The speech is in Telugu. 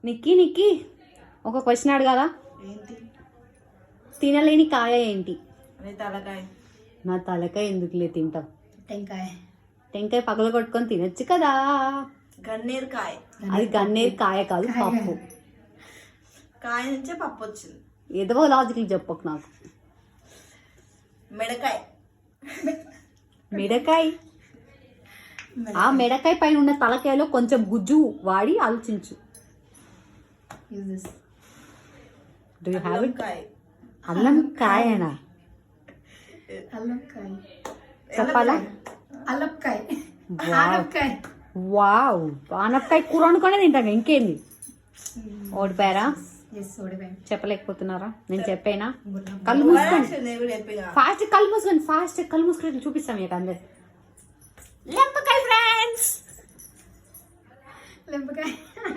నిక్కి ఒక క్వశ్చన్ అడగాలా? ఏంటి? తినలేని కాయ ఏంటి? తలకాయ. నా తలకాయ ఎందుకులే తింటాం? టెంకాయ పగల కొట్టుకొని తినొచ్చు కదా. గన్నేరుకాయ. అది గన్నేరు కాయ కాదు, పప్పు. కాయ నుంచే పప్పు వచ్చింది. ఏదో లాజికల్ చెప్పకు నాకు. మెడకాయ. ఆ మెడకాయ పైన ఉన్న తలకాయలో కొంచెం గుజ్జు వాడి ఆలోచించు. Do you have it? అల్లం కాయనా? చెప్పాలా? వావ్, ఆనపకాయ కూర అనుకునే తింటాను. ఇంకేంది? ఓడిపోయారా? చెప్పలేకపోతున్నారా? నేను చెప్పేనా? కళ్ళు మూసుకోండి ఫాస్ట్, కళ్ళు మూసుకొని చూపిస్తాం మీకు అందరు. లెంపకాయ ఫ్రెండ్స్.